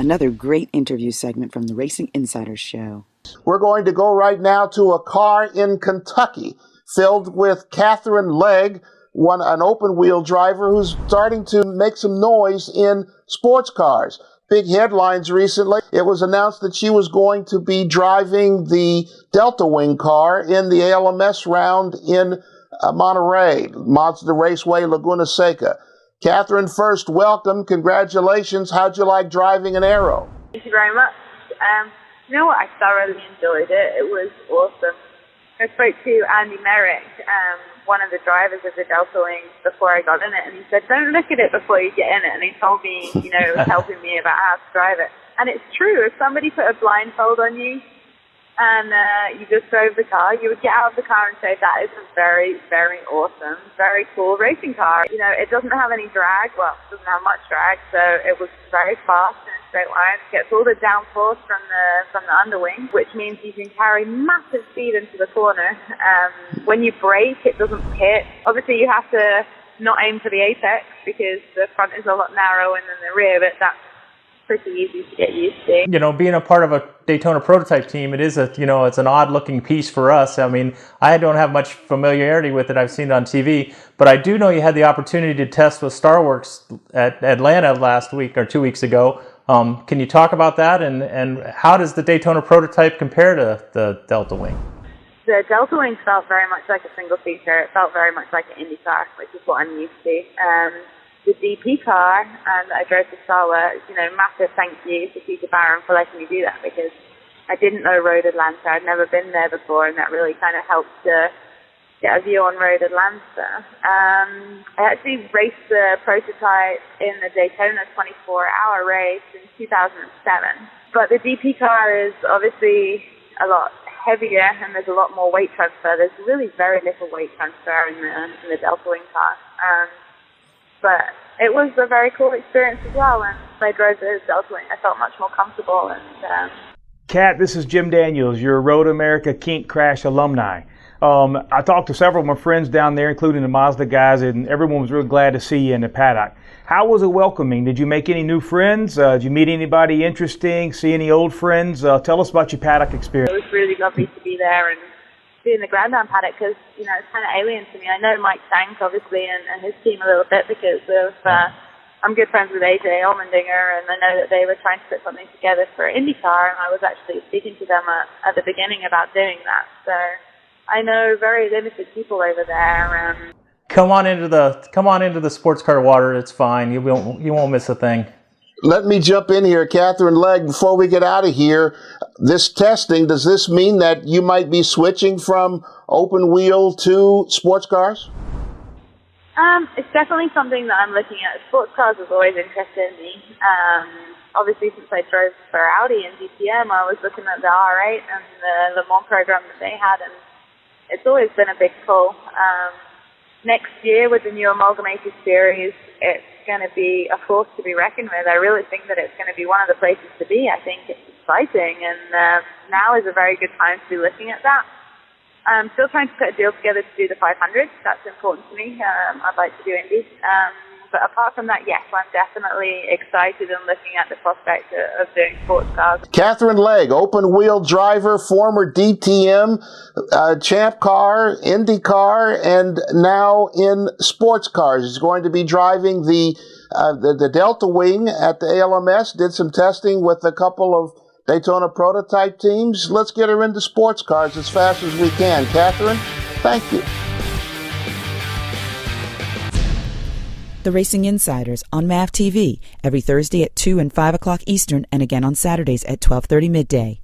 Another great interview segment from the Racing Insiders show. We're going to go right now to a car in Kentucky filled with Katherine Legge, an open-wheel driver who's starting to make some noise in sports cars. Big headlines recently. It was announced that she was going to be driving the Delta Wing car in the ALMS round in Monterey, Mazda Raceway, Laguna Seca. Katherine, first, welcome. Congratulations. How'd you like driving an Aero? Thank you very much. You know what? I thoroughly enjoyed it. It was awesome. I spoke to Andy Merrick, one of the drivers of the Delta Wing, before I got in it, and he said, don't look at it before you get in it. And he told me, it was helping me about how to drive it. And it's true. If somebody put a blindfold on you and you just drove the car, you would get out of the car and say, that is a very, very awesome, very cool racing car. It doesn't have any drag. Well, it doesn't have much drag, so it was very fast in a straight line. It gets all the downforce from the underwing, which means you can carry massive speed into the corner. When you brake, it doesn't hit. Obviously, you have to not aim for the apex because the front is a lot narrower than the rear, but that's pretty easy to get used to. Being a part of a Daytona Prototype team, it is it's an odd-looking piece for us. I mean, I don't have much familiarity with it. I've seen it on TV, but I do know you had the opportunity to test with StarWorks at Atlanta last week or 2 weeks ago. Can you talk about that, and how does the Daytona Prototype compare to the Delta Wing? The Delta Wing felt very much like a single-seater. It felt very much like an Indy car, which is what I'm used to. The DP car, and I drove to StarWorks, massive thank you to Peter Barron for letting me do that, because I didn't know Road Atlanta. I'd never been there before, and that really kind of helped to get a view on Road Atlanta. I actually raced the prototype in the Daytona 24-hour race in 2007. But the DP car is obviously a lot heavier, and there's a lot more weight transfer. There's really very little weight transfer in the Delta Wing car. But it was a very cool experience as well, and I drove the Delta Wing. I felt much more comfortable. And Kat, this is Jim Daniels, your Road America Kink Crash alumni. I talked to several of my friends down there, including the Mazda guys, and everyone was really glad to see you in the paddock. How was it welcoming? Did you make any new friends? Did you meet anybody interesting? See any old friends? Tell us about your paddock experience. It was really lovely to be there and be in the Grandam paddock, because it's kind of alien to me. I know Mike Tank, obviously, and his team a little bit, because of I'm good friends with AJ Allmendinger, and I know that they were trying to put something together for IndyCar, and I was actually speaking to them at the beginning about doing that. So I know very limited people over there. Come on into the sports car water. It's fine. You won't miss a thing. Let me jump in here, Katherine Legge. Before we get out of here, this testing, does this mean that you might be switching from open wheel to sports cars? It's definitely something that I'm looking at. Sports cars has always interested me. Obviously, since I drove for Audi and DTM, I was looking at the R8 and the Le Mans program that they had, and it's always been a big pull. Next year, with the new amalgamated series, it's going to be a force to be reckoned with. I really think that it's going to be one of the places to be. I think it's exciting, and now is a very good time to be looking at that. I'm still trying to put a deal together to do the 500. That's important to me. I'd like to do Indy. But apart from that, yes, I'm definitely excited and looking at the prospect of doing sports cars. Katherine Legge, open-wheel driver, former DTM, Champ Car, Indy Car, and now in sports cars. She's going to be driving the Delta Wing at the ALMS, did some testing with a couple of Daytona Prototype teams. Let's get her into sports cars as fast as we can. Katherine, thank you. The Racing Insiders on MAV TV every Thursday at 2 and 5 o'clock Eastern, and again on Saturdays at 12:30 midday.